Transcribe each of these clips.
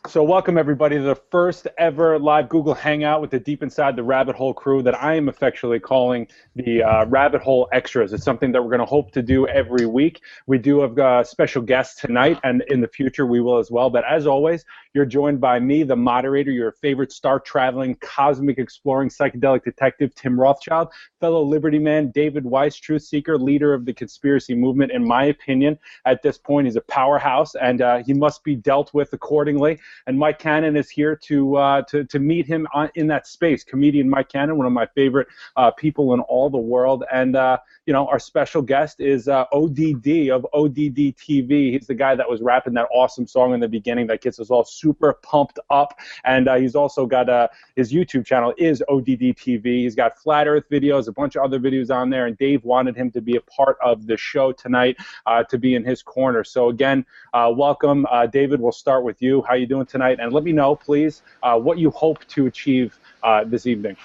So welcome everybody to the first ever live Google Hangout with the Deep Inside the Rabbit Hole crew that I am affectionately calling the Rabbit Hole Extras. It's something that we're going to hope to do every week. We do have special guests tonight, and in the future we will as well. But as always, you're joined by me, the moderator, your favorite star-traveling, cosmic exploring, psychedelic detective, Tim Rothschild, fellow Liberty man, David Weiss, truth seeker, leader of the conspiracy movement. In my opinion, at this point, he's a powerhouse, and he must be dealt with accordingly. And Mike Cannon is here to meet him in that space. Comedian Mike Cannon, one of my favorite people in all the world. And, you know, our special guest is ODD of ODD TV. He's the guy that was rapping that awesome song in the beginning that gets us all super pumped up. And he's also got his YouTube channel is ODD TV. He's got Flat Earth videos, a bunch of other videos on there. And Dave wanted him to be a part of the show tonight, to be in his corner. So again, welcome. David, we'll start with you. How you doing tonight? And let me know, please, what you hope to achieve this evening.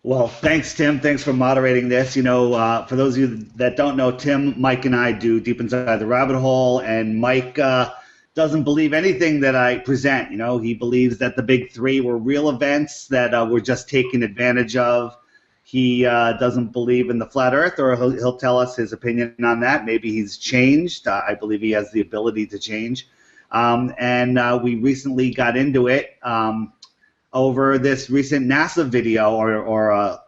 Well, thanks, Tim. Thanks for moderating this. You know, for those of you that don't know, Tim, Mike, and I do Deep Inside the Rabbit Hole, and Mike doesn't believe anything that I present. You know, he believes that the big three were real events that we're just taking advantage of. He doesn't believe in the flat earth, or he'll tell us his opinion on that. Maybe he's changed. I believe he has the ability to change. And we recently got into it over this recent NASA video or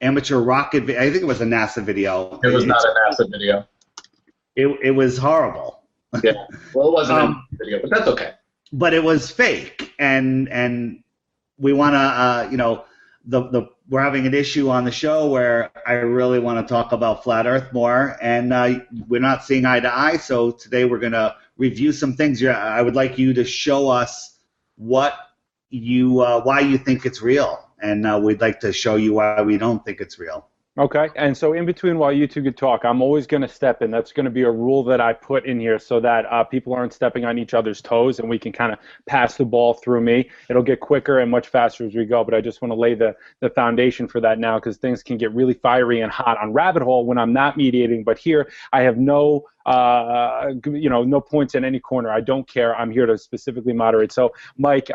amateur rocket video. I think it was a NASA video. It was not a NASA video. It was horrible. Yeah. Well, it wasn't a NASA video, but that's okay. But it was fake, and we want to, you know, we're having an issue on the show where I really want to talk about flat Earth more, and we're not seeing eye to eye. So today we're going to review some things. I would like you to show us why you think it's real, and we'd like to show you why we don't think it's real. Okay, and so in between while you two could talk, I'm always going to step in. That's going to be a rule that I put in here so that people aren't stepping on each other's toes, and we can kind of pass the ball through me. It'll get quicker and much faster as we go, but I just want to lay the foundation for that now, because things can get really fiery and hot on Rabbit Hole when I'm not mediating. But here I have no points in any corner. I don't care. I'm here to specifically moderate. So Mike,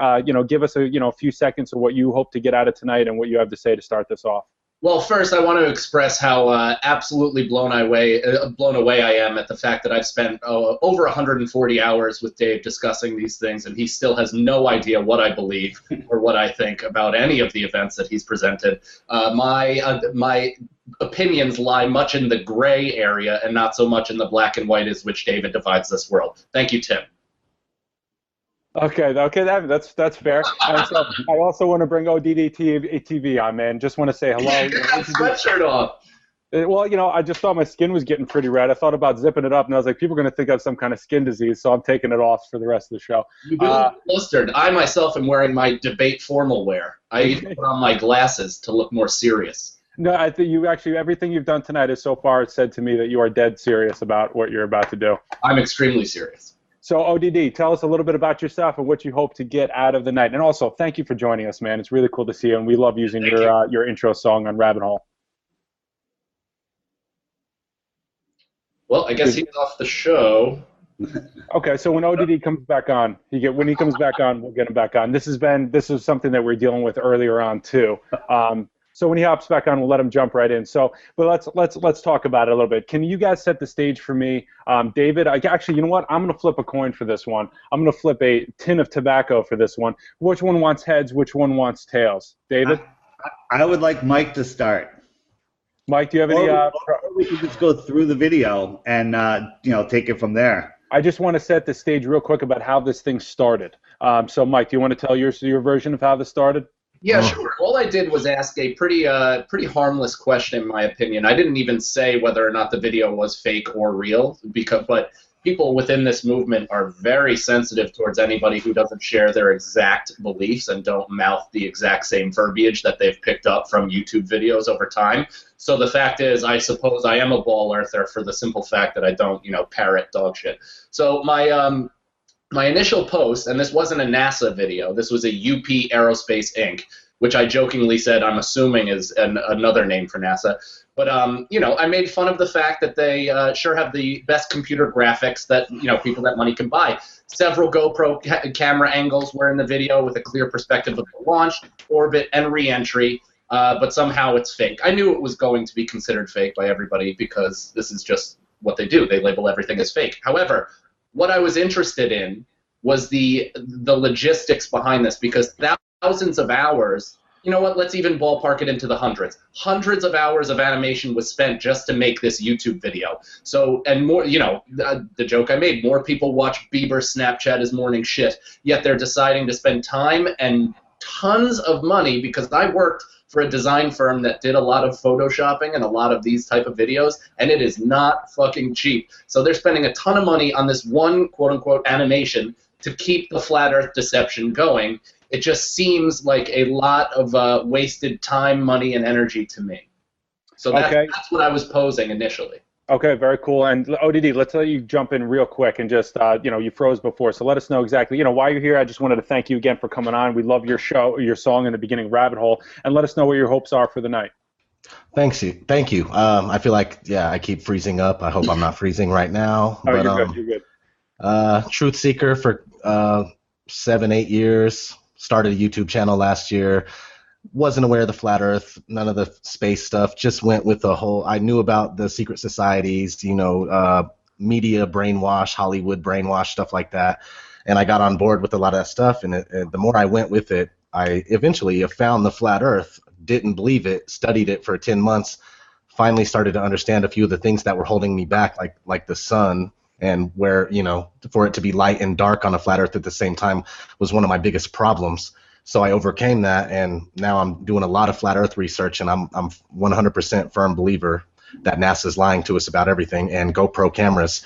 give us a few seconds of what you hope to get out of tonight and what you have to say to start this off. Well, first, I want to express how absolutely blown away I am at the fact that I've spent over 140 hours with Dave discussing these things, and he still has no idea what I believe or what I think about any of the events that he's presented. My opinions lie much in the gray area and not so much in the black and white as which David divides this world. Thank you, Tim. Okay, that's fair. And so I also want to bring ODD TV on, man. Just want to say hello. You got the sweatshirt off. Well, you know, I just thought my skin was getting pretty red. I thought about zipping it up, and I was like, people are going to think I have some kind of skin disease, so I'm taking it off for the rest of the show. You do look flustered. I myself am wearing my debate formal wear. I even put on my glasses to look more serious. No, I think you actually, everything you've done tonight is so far said to me that you are dead serious about what you're about to do. I'm extremely serious. So, ODD, tell us a little bit about yourself and what you hope to get out of the night. And also, thank you for joining us, man. It's really cool to see you, and we love using your intro song on Rabbit Hole. Well, I guess he's off the show. Okay, so when ODD comes back on, when he comes back on, we'll get him back on. This is something that we're dealing with earlier on too. So when he hops back on, we'll let him jump right in. So, but let's talk about it a little bit. Can you guys set the stage for me, David? Actually, you know what? I'm going to flip a coin for this one. I'm going to flip a tin of tobacco for this one. Which one wants heads? Which one wants tails? David? I would like Mike to start. Mike, do you have any? Or we can just go through the video and take it from there. I just want to set the stage real quick about how this thing started. So, Mike, do you want to tell your version of how this started? Yeah, sure. All I did was ask a pretty harmless question, in my opinion. I didn't even say whether or not the video was fake or real, but people within this movement are very sensitive towards anybody who doesn't share their exact beliefs and don't mouth the exact same verbiage that they've picked up from YouTube videos over time. So the fact is, I suppose I am a ball earther for the simple fact that I don't, parrot dog shit. So my initial post, and this wasn't a NASA video, this was a UP Aerospace Inc., which I jokingly said I'm assuming is another name for NASA. But you know, I made fun of the fact that they sure have the best computer graphics that people that money can buy. Several GoPro camera angles were in the video with a clear perspective of the launch, orbit, and re-entry. But somehow it's fake. I knew it was going to be considered fake by everybody because this is just what they do. They label everything as fake. However, what I was interested in was the logistics behind this, because thousands of hours, you know what, let's even ballpark it into the hundreds. Hundreds of hours of animation was spent just to make this YouTube video. So, and more, the joke I made, more people watch Bieber's Snapchat as morning shit, yet they're deciding to spend time and tons of money, because I worked for a design firm that did a lot of photoshopping and a lot of these type of videos, and it is not fucking cheap. So they're spending a ton of money on this one quote-unquote animation to keep the flat earth deception going. It just seems like a lot of wasted time, money, and energy to me. So that's what I was posing initially. Okay, very cool. And ODD, let's let you jump in real quick and just, you froze before, so let us know exactly, why you're here. I just wanted to thank you again for coming on. We love your show, your song in the beginning, Rabbit Hole, and let us know what your hopes are for the night. Thank you. I feel like, I keep freezing up. I hope I'm not freezing right now. Oh, but, you're good. Truth seeker for 7-8 years. Started a YouTube channel last year. Wasn't aware of the flat earth, none of the space stuff, just went with the whole, I knew about the secret societies, media brainwash, Hollywood brainwash, stuff like that, and I got on board with a lot of that stuff, and the more I went with it, I eventually found the flat earth, didn't believe it, studied it for 10 months, finally started to understand a few of the things that were holding me back, like the sun, and where, for it to be light and dark on a flat earth at the same time was one of my biggest problems. So I overcame that, and now I'm doing a lot of flat earth research, and I'm 100% firm believer that NASA's lying to us about everything, and GoPro cameras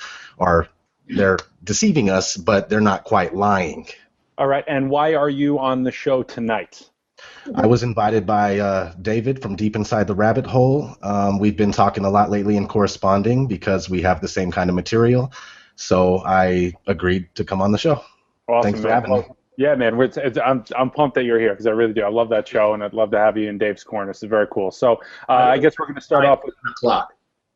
they're deceiving us, but they're not quite lying. All right, and why are you on the show tonight? I was invited by David from Deep Inside the Rabbit Hole. We've been talking a lot lately and corresponding because we have the same kind of material, so I agreed to come on the show. Awesome, Thanks for having me. Yeah, man, I'm pumped that you're here because I really do. I love that show, and I'd love to have you in Dave's corner. This is very cool. So I guess we're going to start off with 9 o'clock.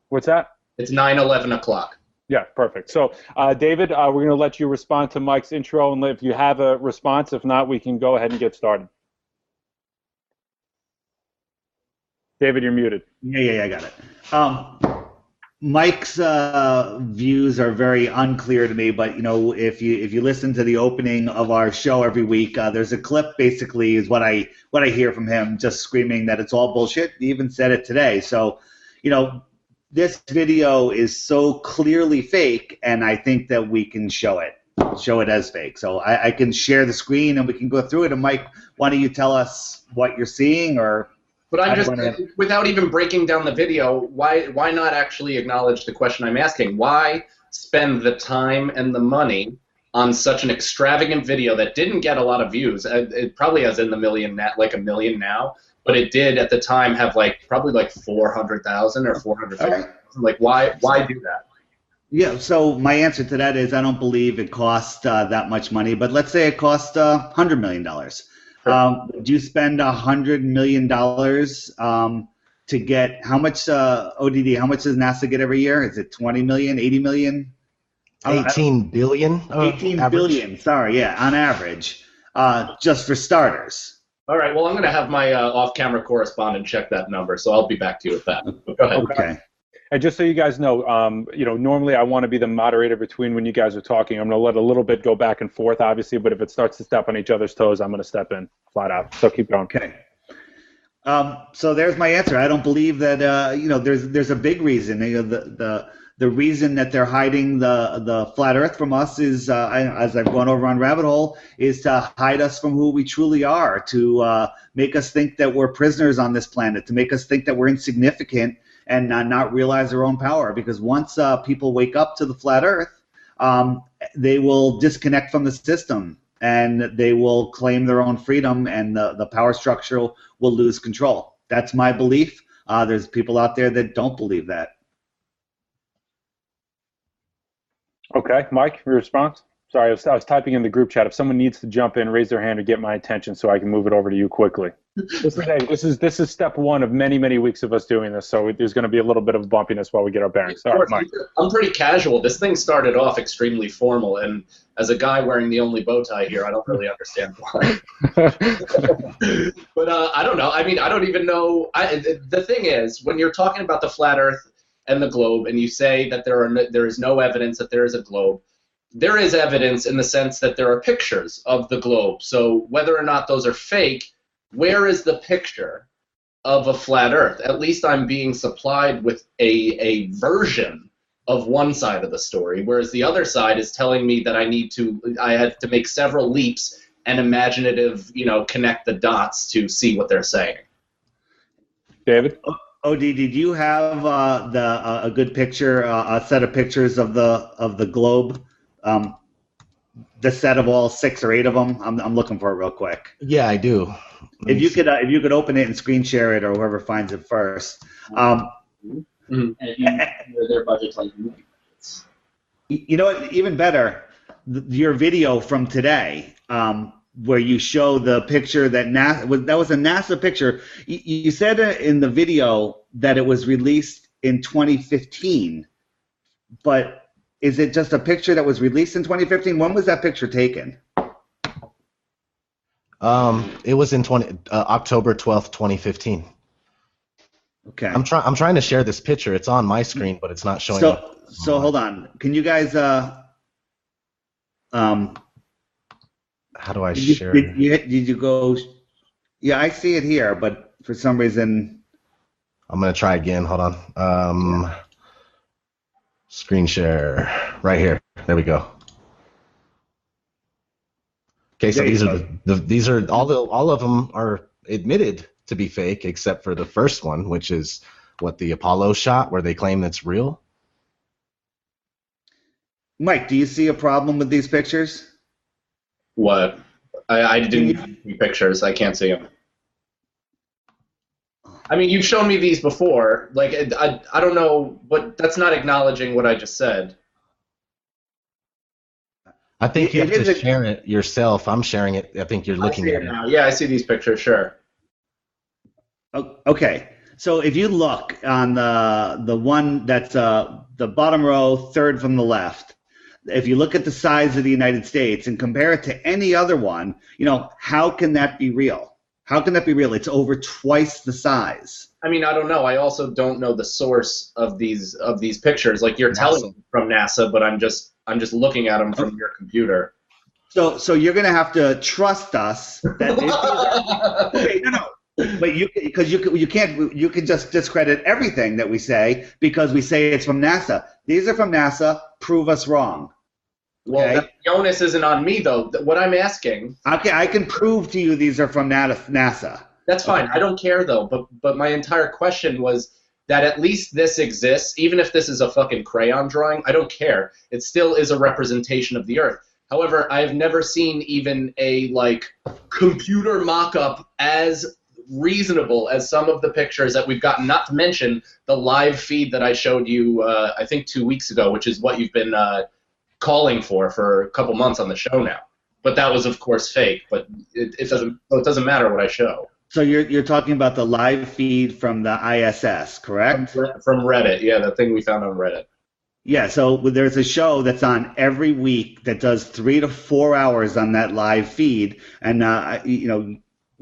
What's that? It's 9:11 o'clock. Yeah, perfect. So David, we're going to let you respond to Mike's intro, and if you have a response, if not, we can go ahead and get started. David, you're muted. Yeah, I got it. Mike's views are very unclear to me, but if you listen to the opening of our show every week, there's a clip basically is what I hear from him, just screaming that it's all bullshit. He even said it today. So, this video is so clearly fake, and I think that we can show it as fake. So I can share the screen and we can go through it. And Mike, why don't you tell us what you're seeing, or? But I'm just, without even breaking down the video, why not actually acknowledge the question I'm asking? Why spend the time and the money on such an extravagant video that didn't get a lot of views? It probably has in the million, like a million now, but it did at the time have probably 400,000 or 450,000. Like, why do that? Yeah, so my answer to that is I don't believe it cost that much money, but let's say it cost $100 million. Would you spend $100 million to get how much ODD? How much does NASA get every year? Is it 20 million, 80 million? 18 billion. 18 billion. Sorry, yeah, on average, just for starters. All right. Well, I'm going to have my off-camera correspondent check that number, so I'll be back to you with that. Go ahead. Okay. And just so you guys know, normally I want to be the moderator between when you guys are talking. I'm going to let a little bit go back and forth, obviously, but if it starts to step on each other's toes, I'm going to step in flat out. So keep going. Okay. So there's my answer. I don't believe that, there's a big reason. The reason that they're hiding the flat Earth from us is, as I've gone over on Rabbit Hole, is to hide us from who we truly are, to make us think that we're prisoners on this planet, to make us think that we're insignificant, and not realize their own power. Because once people wake up to the flat Earth, they will disconnect from the system, and they will claim their own freedom, and the power structure will lose control. That's my belief. There's people out there that don't believe that. Okay, Mike, your response? Sorry, I was typing in the group chat. If someone needs to jump in, raise their hand, or get my attention so I can move it over to you quickly. This is step one of many weeks of us doing this. So there's going to be a little bit of bumpiness while we get our bearings. All right, Mike. I'm pretty casual. This thing started off extremely formal, and as a guy wearing the only bow tie here, I don't really understand why. But I don't know. I mean, I don't even know. The thing is, when you're talking about the flat Earth and the globe, and you say that there is no evidence that there is a globe, there is evidence in the sense that there are pictures of the globe. So whether or not those are fake, where is the picture of a flat Earth? At least I'm being supplied with a version of one side of the story, whereas the other side is telling me that I have to make several leaps and imaginative, connect the dots to see what they're saying. David? Odie, did you have a good picture, a set of pictures of the globe? The set of all 6 or 8 of them. I'm looking for it real quick. Yeah, I do. If you could open it and screen share it, or whoever finds it first. And if their budget's like minutes. You know what? Even better, your video from today, where you show the picture that that was a NASA picture. You said in the video that it was released in 2015, but is it just a picture that was released in 2015? When was that picture taken? It was in October 12th, 2015. Okay. I'm trying to share this picture. It's on my screen, but it's not showing up. So hold on. Can you guys how do I share it? Did you go? Yeah, I see it here, but for some reason. I'm gonna try again. Hold on. Screen share right here. There we go. Okay, so these are all of them are admitted to be fake, except for the first one, which is the Apollo shot where they claim it's real. Mike, do you see a problem with these pictures? What? I didn't see pictures. I can't see them. I mean, you've shown me these before. Like, I don't know, but that's not acknowledging what I just said. I think you have to share it yourself. I'm sharing it. I think you're looking at it now. Yeah, I see these pictures, sure. Okay. So if you look on the one that's the bottom row, third from the left, if you look at the size of the United States and compare it to any other one, how can that be real? How can that be real? It's over twice the size. I mean, I don't know. I also don't know the source of these pictures. Like, you're telling me from NASA, but I'm just looking at them from your computer. So you're going to have to trust us that okay, no. But you can just discredit everything that we say because we say it's from NASA. These are from NASA. Prove us wrong. Well, okay? The onus isn't on me, though. What I'm asking. Okay, I can prove to you these are from NASA. That's fine. Okay. I don't care, though. But my entire question was that at least this exists, even if this is a fucking crayon drawing. I don't care. It still is a representation of the Earth. However, I've never seen even a computer mock-up as reasonable as some of the pictures that we've gotten, not to mention the live feed that I showed you I think 2 weeks ago, which is what you've been calling for a couple months on the show now. But that was, of course, fake, but it doesn't matter what I show. So you're talking about the live feed from the ISS, correct? From Reddit, yeah, the thing we found on Reddit. Yeah, so there's a show that's on every week that does 3 to 4 hours on that live feed, and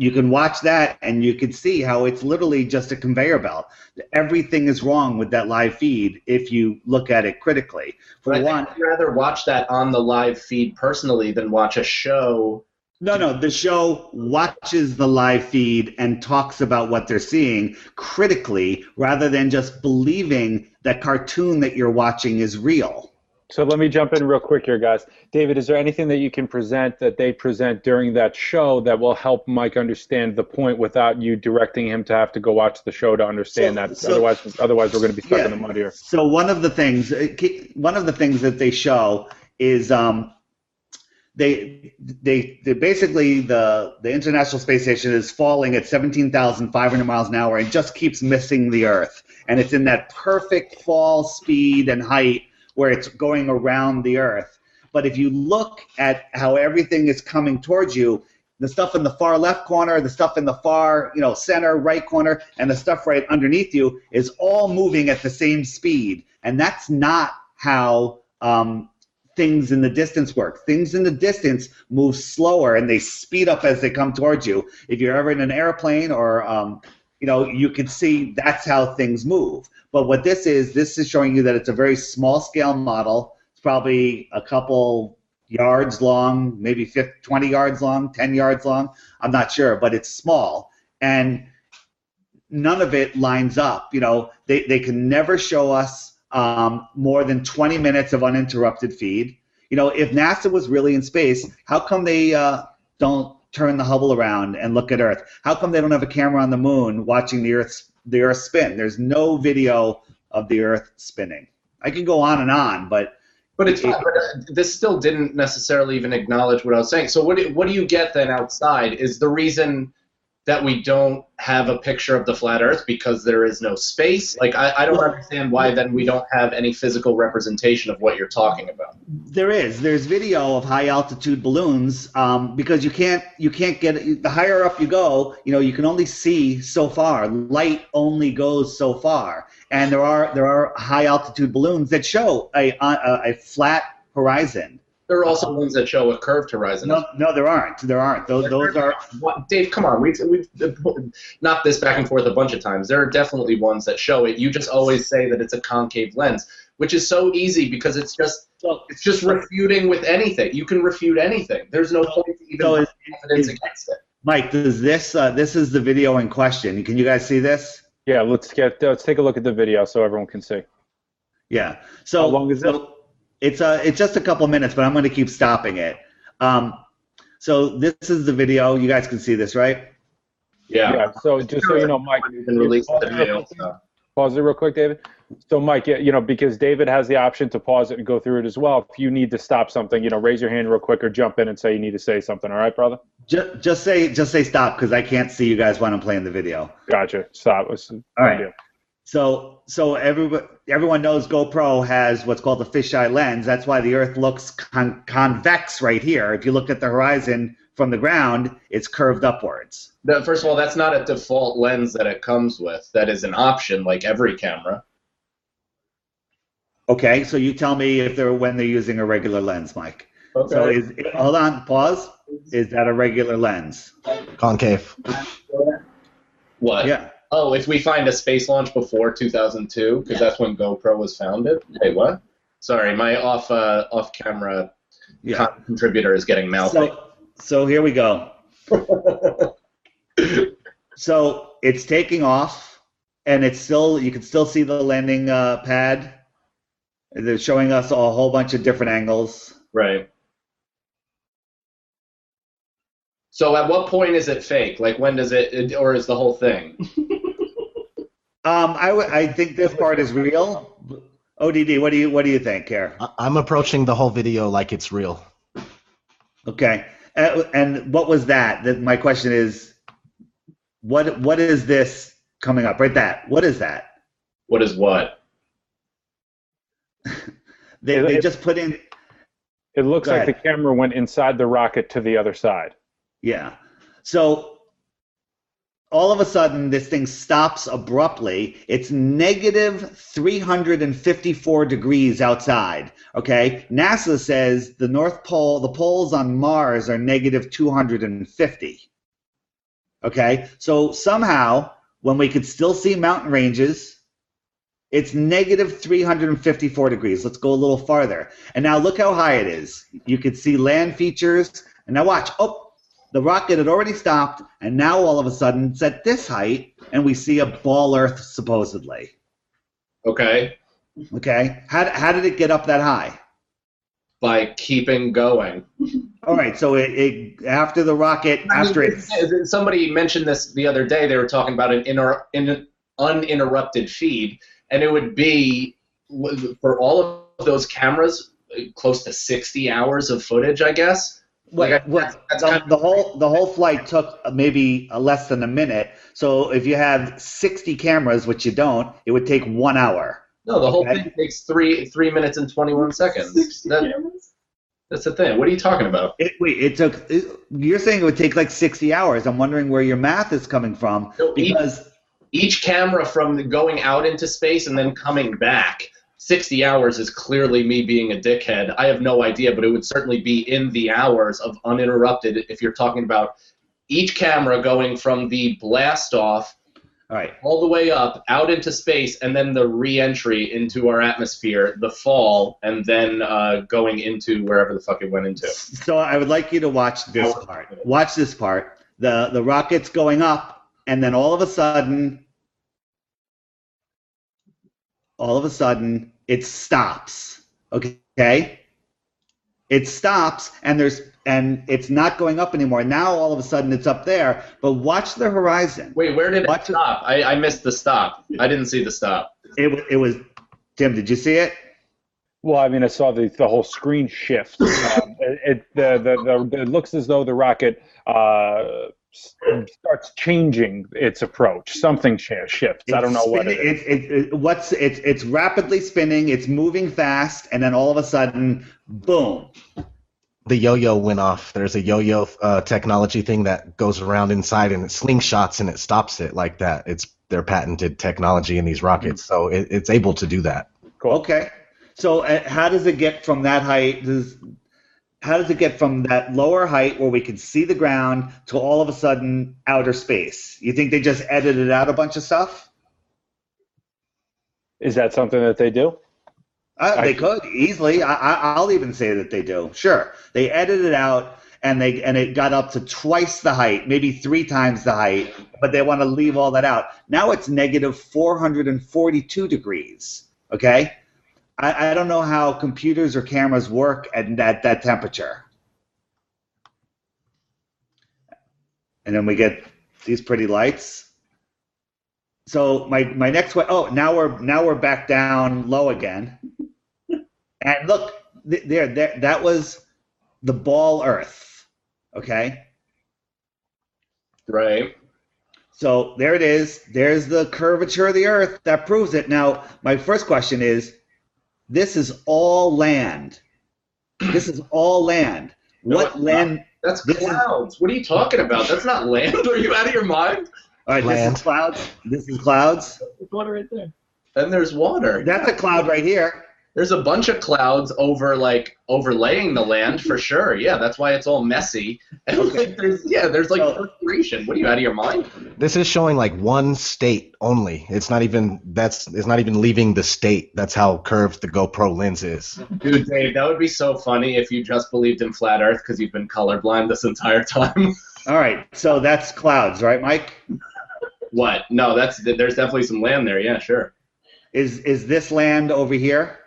you can watch that and you can see how it's literally just a conveyor belt. Everything is wrong with that live feed if you look at it critically. I'd rather watch that on the live feed personally than watch a show. No, the show watches the live feed and talks about what they're seeing critically rather than just believing that cartoon that you're watching is real. So let me jump in real quick here, guys. David, is there anything that you can present that they present during that show that will help Mike understand the point without you directing him to have to go watch the show to understand that? Otherwise, we're going to be stuck in the mud here. So one of the things that they show is they basically the International Space Station is falling at 17,500 miles an hour and just keeps missing the Earth, and it's in that perfect fall speed and height where it's going around the Earth. But if you look at how everything is coming towards you, the stuff in the far left corner, the stuff in the far, center right corner, and the stuff right underneath you is all moving at the same speed. And that's not how things in the distance work. Things in the distance move slower, and they speed up as they come towards you. If you're ever in an airplane or you can see that's how things move. But what this is showing you that it's a very small scale model. It's probably a couple yards long, maybe 20 yards long, 10 yards long. I'm not sure, but it's small. And none of it lines up. They can never show us more than 20 minutes of uninterrupted feed. If NASA was really in space, how come they don't turn the Hubble around and look at Earth? How come they don't have a camera on the moon watching the Earth spin? There's no video of the Earth spinning. I can go on and on, but this still didn't necessarily even acknowledge what I was saying. So what do you get then outside? Is the reason that we don't have a picture of the flat Earth because there is no space? Like, I don't understand why then we don't have any physical representation of what you're talking about. There's video of high altitude balloons because you can't get, the higher up you go, you can only see so far. Light only goes so far, and there are high altitude balloons that show a flat horizon. There are also ones that show a curved horizon. No, there aren't. Those are. Dave, come on. We've knocked this back and forth a bunch of times. There are definitely ones that show it. You just always say that it's a concave lens, which is so easy because it's just refuting with anything. You can refute anything. There's no point to even have evidence against it. Mike, does this is the video in question. Can you guys see this? Yeah, let's take a look at the video so everyone can see. Yeah. So how long is it? It's just a couple minutes, but I'm going to keep stopping it. So this is the video. You guys can see this, right? Yeah. So just so you know, Mike, you can release the video. Pause it real quick, David. So Mike, because David has the option to pause it and go through it as well. If you need to stop something, raise your hand real quick or jump in and say you need to say something. All right, brother? Just say stop because I can't see you guys when I'm playing the video. Gotcha. Stop. All right. So everyone knows GoPro has what's called a fisheye lens. That's why the Earth looks convex right here. If you look at the horizon from the ground, it's curved upwards. First of all, that's not a default lens that it comes with. That is an option, like every camera. Okay, so you tell me when they're using a regular lens, Mike. Okay. So hold on, pause. Is that a regular lens? Concave. What? Yeah. Oh, if we find a space launch before 2002, because that's when GoPro was founded. Wait, what? Sorry, my off-camera contributor is getting mouthy. So here we go. So it's taking off, and you can still see the landing pad. They're showing us a whole bunch of different angles. Right. So at what point is it fake? Like when does it, or is the whole thing? I think this part is real. ODD, what do you think here? I'm approaching the whole video like it's real. Okay. And what was that? My question is, what is this coming up? Right, what is that? What is what? They just put in. It looks like the camera went inside the rocket to the other side. Yeah. So all of a sudden, this thing stops abruptly. It's negative 354 degrees outside. Okay. NASA says the North Pole, the poles on Mars are negative 250. Okay. So somehow, when we could still see mountain ranges, it's negative 354 degrees. Let's go a little farther. And now look how high it is. You could see land features. And now watch. Oh, the rocket had already stopped. And now all of a sudden it's at this height. And we see a ball Earth, supposedly. Okay. Okay. How did it get up that high? By keeping going. All right. So after the rocket, somebody mentioned this the other day. They were talking about an uninterrupted feed. And it would be, for all of those cameras, close to 60 hours of footage, I guess. The whole flight took maybe less than a minute. So if you have 60 cameras, which you don't, it would take 1 hour. No, the whole thing takes 3 minutes and 21 seconds. 60 cameras? That's the thing. What are you talking about? You're saying it would take like 60 hours. I'm wondering where your math is coming from No, because each camera from going out into space and then coming back, 60 hours is clearly me being a dickhead. I have no idea, but it would certainly be in the hours of uninterrupted if you're talking about each camera going from the blast off all the way up, out into space, and then the re-entry into our atmosphere, the fall, and then going into wherever the fuck it went into. So I would like you to watch this part. Watch this part. The rocket's going up, and then all of a sudden, it stops. Okay? It stops, and it's not going up anymore. Now all of a sudden it's up there. But watch the horizon. Wait, where did it stop? I missed the stop. I didn't see the stop. It was Tim. Did you see it? Well, I mean, I saw the whole screen shift. It looks as though the rocket starts changing its approach. Something shifts. I don't know what it is. It's rapidly spinning. It's moving fast, and then all of a sudden, boom. The yo-yo went off. There's a yo-yo technology thing that goes around inside and it slingshots and it stops it like that. It's their patented technology in these rockets, so it's able to do that. Cool. Okay. So how does it get from that height? How does it get from that lower height where we can see the ground to all of a sudden outer space? You think they just edited out a bunch of stuff? Is that something that they do? They could easily. I'll even say that they do. Sure, they edited it out, and it got up to twice the height, maybe 3 times the height. But they want to leave all that out. Now it's negative 442 degrees. Okay, I don't know how computers or cameras work at that temperature. And then we get these pretty lights. So my next one. Oh, now we're back down low again. And look, there, that was the ball Earth, okay? Right. So there it is. There's the curvature of the Earth. That proves it. Now, my first question is, this is all land. This is all land. What land? That's clouds. What are you talking about? That's not land. Are you out of your mind? All right, Land. this is clouds. This is clouds. There's water right there. Then there's water. That's a cloud right here. There's a bunch of clouds overlaying the land for sure. Yeah, that's why it's all messy. And there's perspiration. What are you out of your mind? This is showing like one state only. It's not even leaving the state. That's how curved the GoPro lens is. Dude, Dave, that would be so funny if you just believed in flat Earth because you've been colorblind this entire time. All right, so that's clouds, right, Mike? What? No, there's definitely some land there. Yeah, sure. Is this land over here?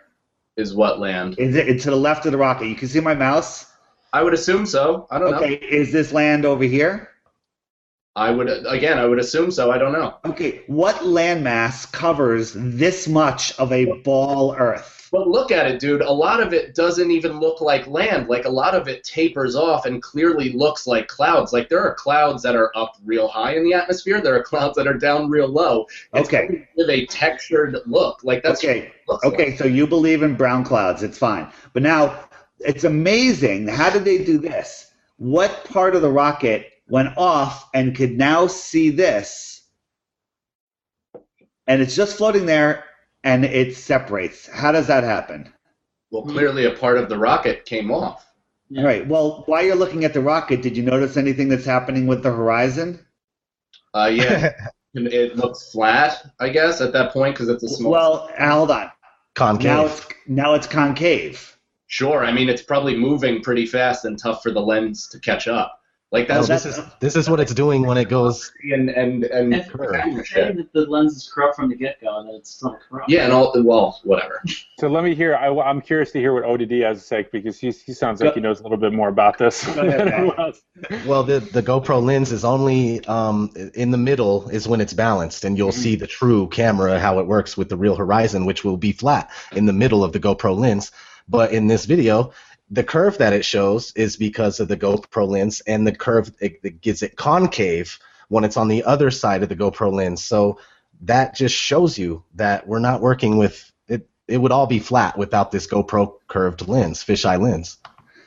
Is what land? Is it to the left of the rocket? You can see my mouse? I would assume so. I don't know. Okay, is this land over here? I would assume so. I don't know. Okay, what landmass covers this much of a ball Earth? But look at it, dude. A lot of it doesn't even look like land. Like, a lot of it tapers off and clearly looks like clouds. Like, there are clouds that are up real high in the atmosphere. There are clouds that are down real low. It's Okay. with a textured look. Like, that's Okay. what it looks Okay, like. so you believe in brown clouds. It's fine. But now, it's amazing. How did they do this? What part of the rocket went off and could now see this? And it's just floating there, and it separates. How does that happen? Well, clearly a part of the rocket came off. Yeah. All right. Well, while you're looking at the rocket, did you notice anything that's happening with the horizon? Yeah. It looks flat, I guess, at that point because it's a small. Well, hold on. Concave. Now it's concave. Sure. I mean, it's probably moving pretty fast and tough for the lens to catch up. Like, Oh, that's this is what it's doing when it goes. and If I'm saying that the lens is corrupt from the get-go and that it's not corrupt. yeah, and all, well, whatever. So let me hear. I'm curious to hear what ODD has to say because he sounds like he knows a little bit more about this Go ahead, than man. everyone else. Well, the GoPro lens is only in the middle is when it's balanced, and you'll see the true camera how it works with the real horizon, which will be flat in the middle of the GoPro lens. But in this video, the curve that it shows is because of the GoPro lens, and the curve it gives it concave when it's on the other side of the GoPro lens. So that just shows you that we're not working with it. It would all be flat without this GoPro curved lens, fisheye lens.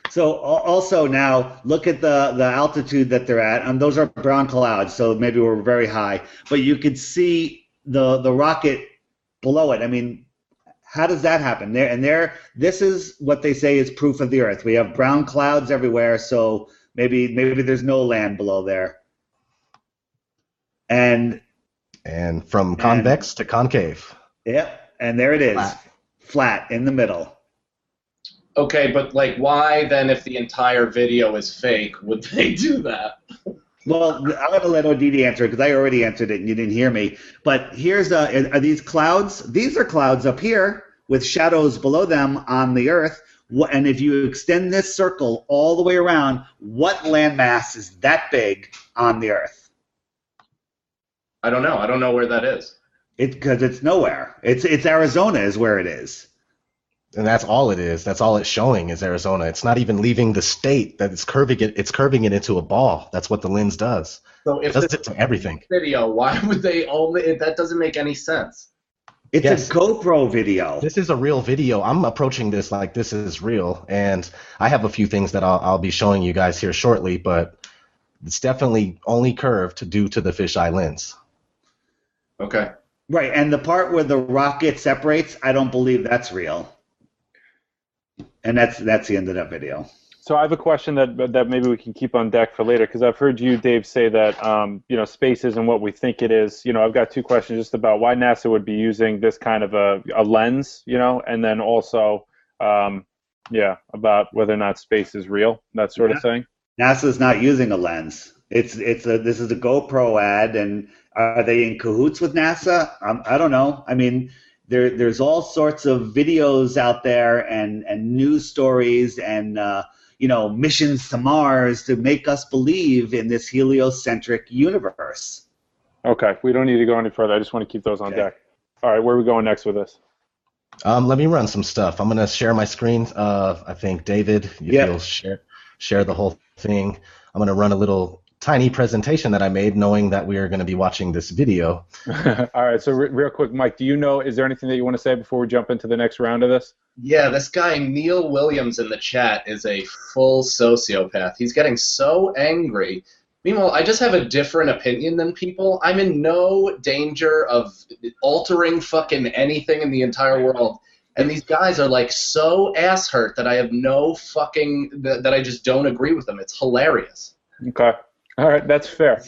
So also now look at the altitude that they're at, and those are brown clouds. So maybe we're very high, but you could see the rocket below it. I mean, how does that happen? This is what they say is proof of the Earth. We have brown clouds everywhere, so maybe there's no land below there. And from convex to concave. Yep, and there it is, flat in the middle. Okay, but like, why then, if the entire video is fake, would they do that? Well, I'm going to let ODD answer because I already answered it and you didn't hear me. But here's are these clouds? These are clouds up here with shadows below them on the Earth. And if you extend this circle all the way around, what landmass is that big on the Earth? I don't know. I don't know where that is. Because it's nowhere. It's Arizona is where it is. And that's all it is. That's all it's showing is Arizona. It's not even leaving the state. That it's curving it into a ball. That's what the lens does. So if it does it to everything. Video, why would they only? That doesn't make any sense. It's a GoPro video. This is a real video. I'm approaching this like this is real, and I have a few things that I'll be showing you guys here shortly. But it's definitely only curved due to the fisheye lens. Okay. Right, and the part where the rocket separates, I don't believe that's real. And that's the end of that video. So I have a question that maybe we can keep on deck for later, because I've heard you, Dave, say that space isn't what we think it is. I've got two questions just about why NASA would be using this kind of a lens, and then also, about whether or not space is real, that sort of thing. NASA's not using a lens. This is a GoPro ad, and are they in cahoots with NASA? I don't know. I mean, there's all sorts of videos out there and news stories and missions to Mars to make us believe in this heliocentric universe. Okay, we don't need to go any further. I just want to keep those on deck. All right, where are we going next with this? Let me run some stuff. I'm gonna share my screen. I think David, you'll share the whole thing. I'm gonna run a little tiny presentation that I made knowing that we are going to be watching this video. All right, so real quick, Mike, is there anything that you want to say before we jump into the next round of this? Yeah, this guy Neil Williams in the chat is a full sociopath. He's getting so angry. Meanwhile, I just have a different opinion than people. I'm in no danger of altering fucking anything in the entire world. And these guys are like so ass hurt that I have no fucking, that I just don't agree with them. It's hilarious. Okay. All right, that's fair.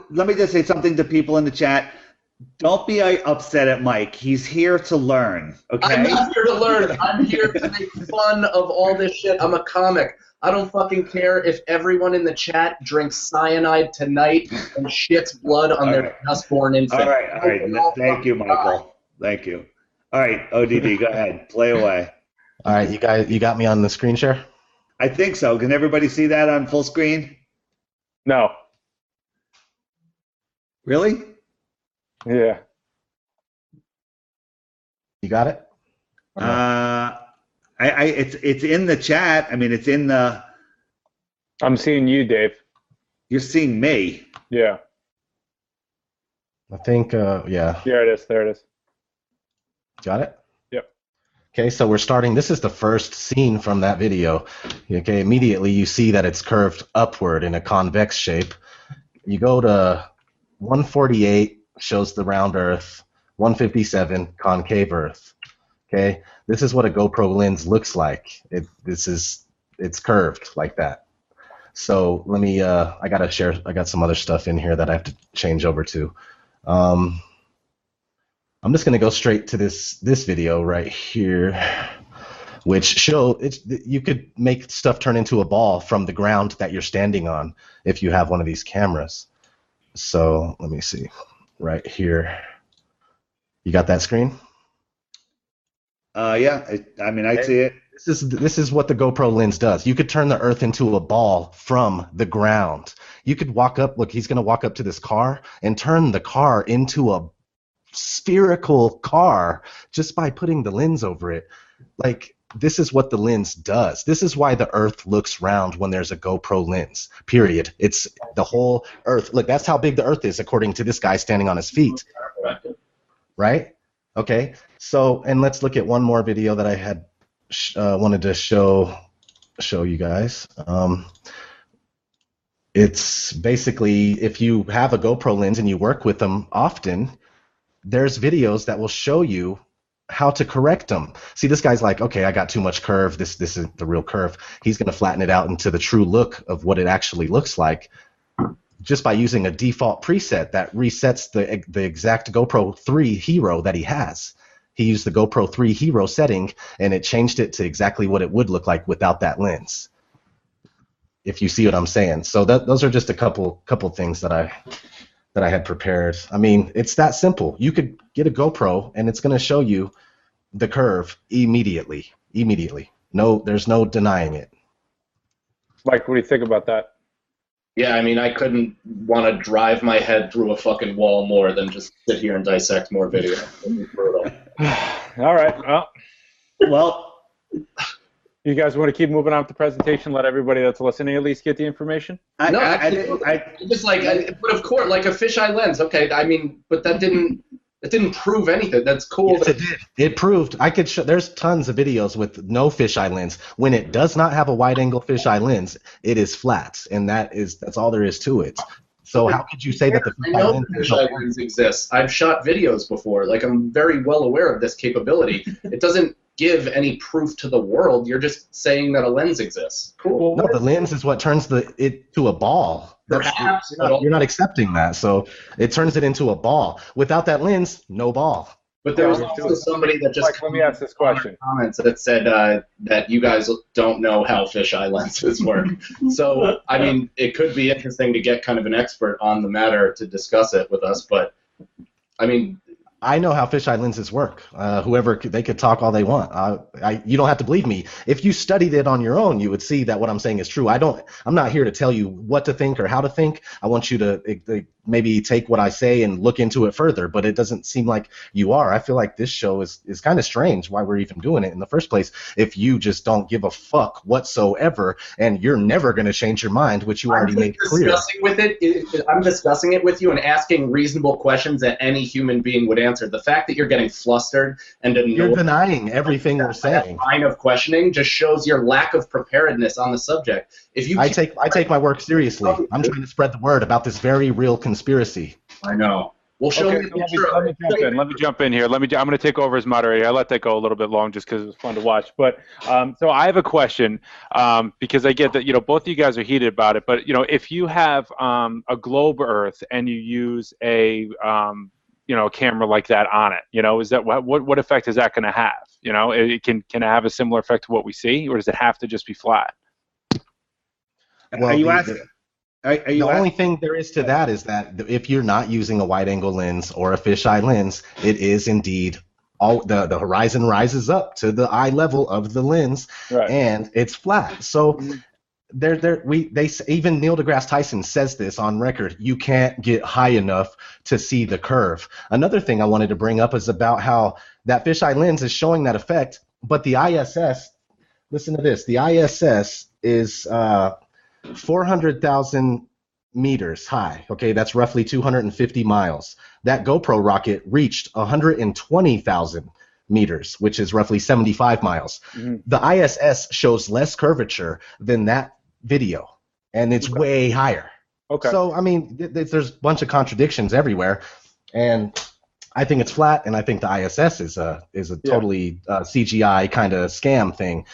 Let me just say something to people in the chat. Don't be upset at Mike. He's here to learn, okay? I'm not here to learn. I'm here to make fun of all this shit. I'm a comic. I don't fucking care if everyone in the chat drinks cyanide tonight and shits blood on their just-born infant. All right. Thank you, Michael. Thank you. All right, ODD, go ahead. Play away. All right, you got me on the screen share? I think so. Can everybody see that on full screen? No. Really? Yeah. You got it? It's in the chat. I mean, it's in the. I'm seeing you, Dave. You're seeing me. Yeah. I think, yeah. There it is. Got it? Yep. Okay, so we're starting. This is the first scene from that video. Okay, immediately you see that it's curved upward in a convex shape. You go to 148, shows the round Earth. 157, concave Earth. Okay, this is what a GoPro lens looks like. It's curved like that. So let me. I gotta share. I got some other stuff in here that I have to change over to. I'm just gonna go straight to this video right here, which you could make stuff turn into a ball from the ground that you're standing on if you have one of these cameras. So let me see, right here. You got that screen? Yeah. I see it. This is what the GoPro lens does. You could turn the Earth into a ball from the ground. You could walk up. Look, he's gonna walk up to this car and turn the car into a spherical car just by putting the lens over it. Like, this is what the lens does. This is why the Earth looks round when there's a GoPro lens, period. It's the whole Earth. Look, that's how big the Earth is according to this guy standing on his feet. Right? Okay. So, and let's look at one more video that I had wanted to show show you guys. It's basically, if you have a GoPro lens and you work with them often, there's videos that will show you how to correct them. See, this guy's like, okay, I got too much curve. This isn't the real curve. He's going to flatten it out into the true look of what it actually looks like just by using a default preset that resets the exact GoPro 3 Hero that he has. He used the GoPro 3 Hero setting, and it changed it to exactly what it would look like without that lens, if you see what I'm saying. So those are just a couple things that I had prepared. I mean, it's that simple. You could get a GoPro, and it's going to show you the curve immediately. No, there's no denying it. Mike, what do you think about that? Yeah, I mean, I couldn't want to drive my head through a fucking wall more than just sit here and dissect more video. Brutal. All right. Well, you guys want to keep moving on with the presentation? Let everybody that's listening at least get the information. I just like, but of course, like a fisheye lens. Okay, I mean, but that didn't prove anything. That's cool. Yes, it did. It proved. I could show. There's tons of videos with no fisheye lens. When it does not have a wide-angle fisheye lens, it is flat, and that's all there is to it. So how could you say that the fisheye lens exists? I've shot videos before. Like, I'm very well aware of this capability. It doesn't give any proof to the world. You're just saying that a lens exists. Cool. No, the lens is what turns it to a ball. Perhaps, you're not accepting that, so it turns it into a ball. Without that lens, no ball. But there was also somebody that just let me ask this question. Comments that said that you guys don't know how fisheye lenses work. So, I mean, it could be interesting to get kind of an expert on the matter to discuss it with us. But, I mean, I know how fisheye lenses work. They could talk all they want. You don't have to believe me. If you studied it on your own, you would see that what I'm saying is true. I'm not here to tell you what to think or how to think. I want you to maybe take what I say and look into it further, but it doesn't seem like you are. I feel like this show is kind of strange why we're even doing it in the first place if you just don't give a fuck whatsoever and you're never going to change your mind, which you already made clear. I'm discussing it with you and asking reasonable questions that any human being would answer. The fact that you're getting flustered and you're denying everything we're saying. Line of questioning just shows your lack of preparedness on the subject. I take my work seriously. I'm trying to spread the word about this very real conspiracy. I know. Well, show me. Let me jump in here. I'm going to take over as moderator. I let that go a little bit long just because it was fun to watch. But so I have a question because I get that both of you guys are heated about it. But if you have a globe Earth and you use a camera like that on it, is that what effect is that going to have? It can it have a similar effect to what we see, or does it have to just be flat? Well, are you asking? The only thing there is to that is that if you're not using a wide-angle lens or a fisheye lens, it is indeed the horizon rises up to the eye level of the lens, right, and it's flat. So even Neil deGrasse Tyson says this on record. You can't get high enough to see the curve. Another thing I wanted to bring up is about how that fisheye lens is showing that effect, but the ISS. Listen to this. The ISS is 400,000 meters high. Okay, that's roughly 250 miles. That GoPro rocket reached 120,000 meters, which is roughly 75 miles. Mm-hmm. The ISS shows less curvature than that video, and it's way higher. Okay. So, I mean, there's a bunch of contradictions everywhere, and I think it's flat, and I think the ISS is a totally CGI kind of scam thing.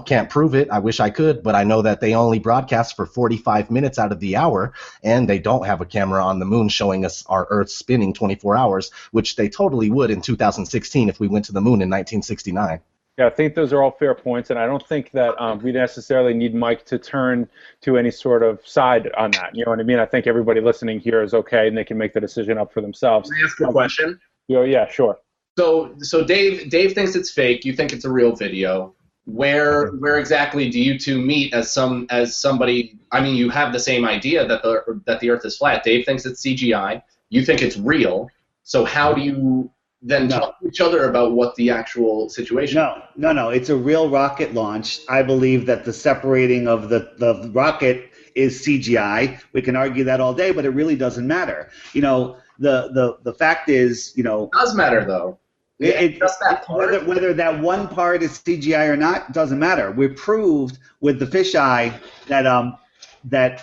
Can't prove it. I wish I could, but I know that they only broadcast for 45 minutes out of the hour, and they don't have a camera on the moon showing us our Earth spinning 24 hours, which they totally would in 2016 if we went to the moon in 1969. Yeah, I think those are all fair points, and I don't think that we necessarily need Mike to turn to any sort of side on that. You know what I mean? I think everybody listening here is okay, and they can make the decision up for themselves. Can I ask a question? Yeah, sure. So Dave thinks it's fake. You think it's a real video. Where exactly do you two meet as somebody? I mean, you have the same idea that the Earth is flat. Dave thinks it's CGI. You think it's real. So how do you then talk to each other about what the actual situation is? No. It's a real rocket launch. I believe that the separating of the rocket is CGI. We can argue that all day, but it really doesn't matter. The fact is, It does matter, though. Just that part. Whether that one part is CGI or not doesn't matter. We proved with the fisheye that that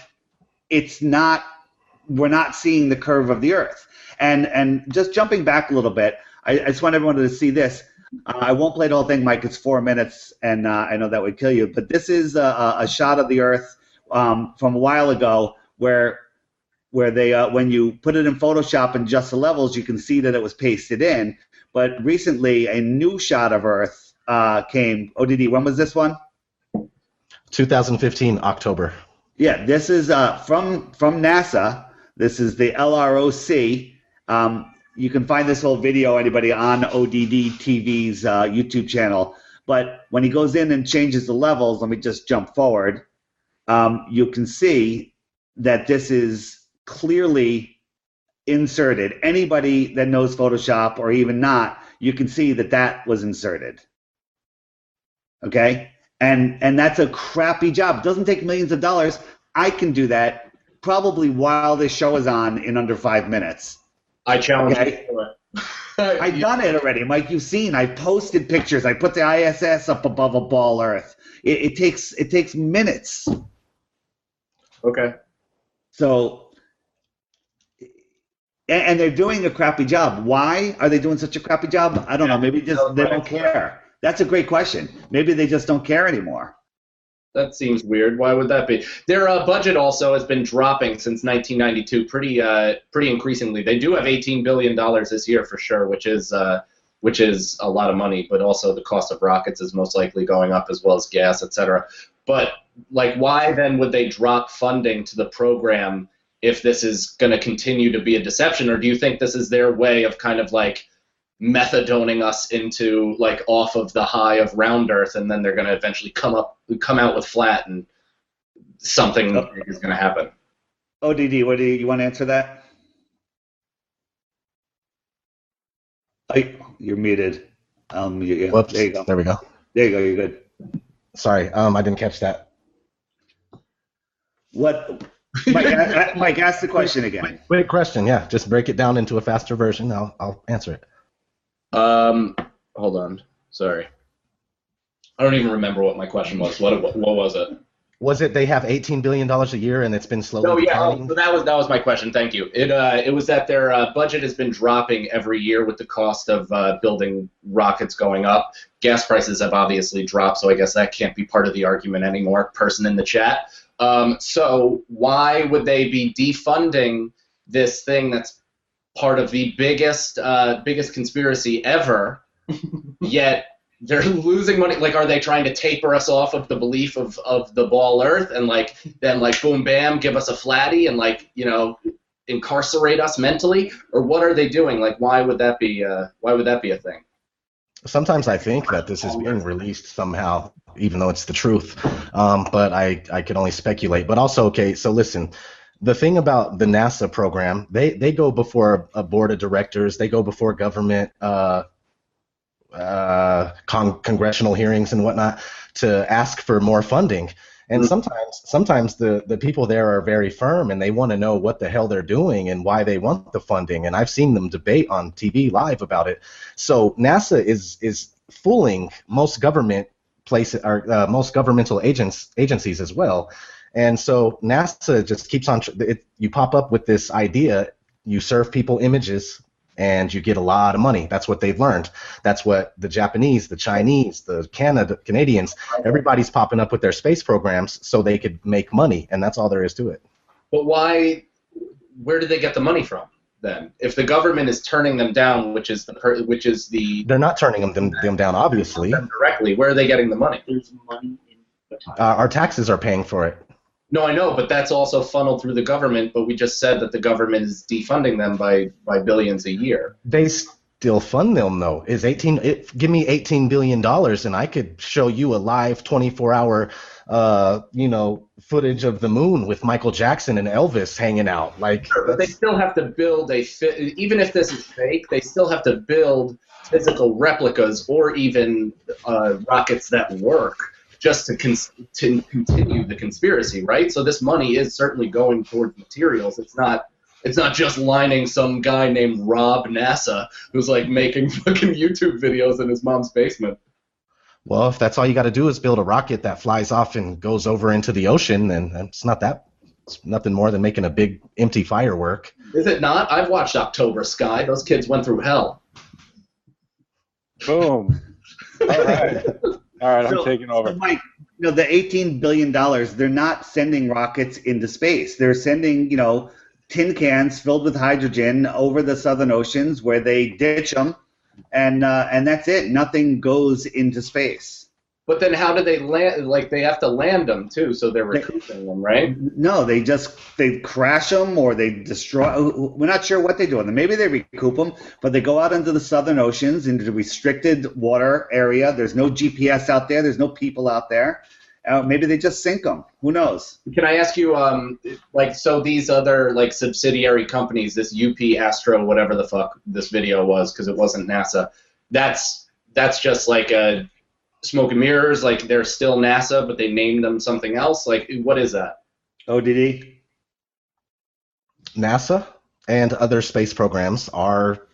it's not. We're not seeing the curve of the Earth. And just jumping back a little bit, I just want everyone to see this. I won't play the whole thing, Mike. It's 4 minutes, and I know that would kill you. But this is a shot of the Earth from a while ago where they when you put it in Photoshop and adjust the levels, you can see that it was pasted in. But recently, a new shot of Earth came. ODD, when was this one? 2015, October. Yeah, this is from NASA. This is the LROC. You can find this whole video, anybody, on ODD TV's YouTube channel. But when he goes in and changes the levels, let me just jump forward. You can see that this is clearly inserted. Anybody that knows Photoshop or even not, you can see that that was inserted. Okay? And that's a crappy job. It doesn't take millions of dollars. I can do that probably while this show is on in under 5 minutes. I challenge you Okay? for it. I've done it already, Mike. You've seen. I posted pictures. I put the ISS up above a ball Earth. It takes minutes. Okay. So, and they're doing a crappy job. Why are they doing such a crappy job? I don't know. Maybe just they don't care. That's a great question. Maybe they just don't care anymore. That seems weird. Why would that be? Their budget also has been dropping since 1992, pretty increasingly. They do have $18 billion this year for sure, which is a lot of money. But also the cost of rockets is most likely going up, as well as gas, etc. But like, why then would they drop funding to the program if this is going to continue to be a deception? Or do you think this is their way of kind of like methadoning us into like off of the high of round Earth, and then they're going to eventually come out with flat, and something is going to happen? ODD, what do you want to answer that? You're muted. Yeah, Whoops. there you go. There we go. There you go. You're good. Sorry, I didn't catch that. What? Mike, ask the question again. Great question. Yeah, just break it down into a faster version. I'll answer it. Hold on. Sorry. I don't even remember what my question was. What was it? Was it they have $18 billion a year and it's been slowly declining? So that was my question. Thank you. It was that their budget has been dropping every year with the cost of building rockets going up. Gas prices have obviously dropped, so I guess that can't be part of the argument anymore. Person in the chat. So why would they be defunding this thing that's part of the biggest conspiracy ever, yet they're losing money? Like, are they trying to taper us off of the belief of the ball Earth, and like then like boom bam give us a flatty and like, you know, incarcerate us mentally? Or what are they doing? Like, why would that be a thing? Sometimes I think that this is being released somehow, even though it's the truth. But I can only speculate. But also, okay, so listen, the thing about the NASA program, they go before a board of directors, they go before government congressional hearings and whatnot to ask for more funding. And sometimes the people there are very firm and they want to know what the hell they're doing and why they want the funding. And I've seen them debate on TV live about it. So NASA is fooling most government places, or most governmental agencies as well. And so NASA just keeps on. You pop up with this idea, you serve people images, and you get a lot of money. That's what they've learned. That's what the Japanese, the Chinese, the Canadians, everybody's popping up with their space programs so they could make money, and that's all there is to it. But why? Where did they get the money from then? If the government is turning them down, which is the they're not turning them down, obviously. Them directly. Where are they getting the money? There's money in the our taxes are paying for it. No, I know, but that's also funneled through the government. But we just said that the government is defunding them by billions a year. They still fund them, though. Give me $18 billion, and I could show you a live 24-hour, footage of the moon with Michael Jackson and Elvis hanging out. Like, sure, but they still have to build even if this is fake, they still have to build physical replicas or even rockets that work, just to continue the conspiracy, right? So this money is certainly going towards materials. It's not It's not just lining some guy named Rob NASA who's like making fucking YouTube videos in his mom's basement. Well, if that's all you got to do is build a rocket that flies off and goes over into the ocean, then it's nothing more than making a big empty firework. Is it not? I've watched October Sky. Those kids went through hell. Boom. All right. All right, I'm taking over. So Mike, the $18 billion, they're not sending rockets into space. They're sending, tin cans filled with hydrogen over the southern oceans where they ditch them, and that's it. Nothing goes into space. But then how do they land? Like, they have to land them, too, so they're recouping them, right? No, they crash them or they destroy. We're not sure what they do with them. Maybe they recoup them, but they go out into the southern oceans, into the restricted water area. There's no GPS out there. There's no people out there. Maybe they just sink them. Who knows? Can I ask you, so these other, subsidiary companies, this UP Astro, whatever the fuck this video was, because it wasn't NASA, that's just like a smoke and mirrors, like they're still NASA, but they named them something else? Like, what is that? ODD? NASA and other space programs are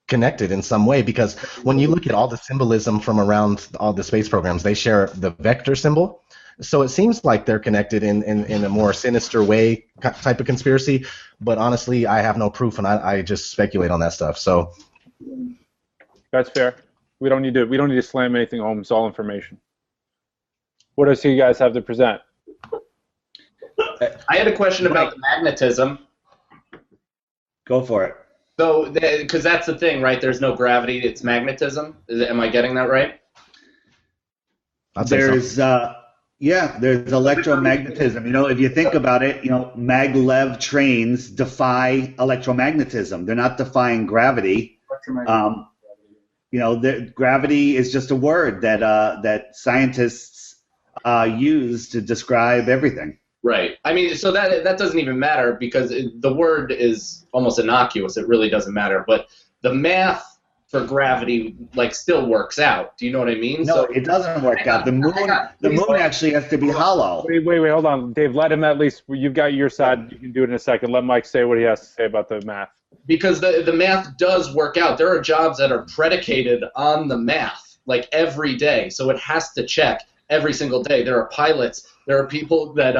connected in some way, because when you look at all the symbolism from around all the space programs, they share the vector symbol. So it seems like they're connected in a more sinister way type of conspiracy, but honestly, I have no proof, and I just speculate on that stuff. So That's fair. We don't need to slam anything home. It's all information. What else do you guys have to present? I had a question about the magnetism. Go for it. So, because that's the thing, right? There's no gravity. It's magnetism. Am I getting that right? There's electromagnetism. If you think about it, maglev trains defy electromagnetism. They're not defying gravity. Gravity is just a word that scientists use to describe everything. Right. I mean, so that doesn't even matter, because the word is almost innocuous. It really doesn't matter. But the math for gravity still works out. Do you know what I mean? No, it doesn't work out. The moon actually has to be hollow. Wait, hold on, Dave. Let him at least. You've got your side. You can do it in a second. Let Mike say what he has to say about the math. Because the math does work out. There are jobs that are predicated on the math, every day. So it has to check every single day. There are pilots. There are people that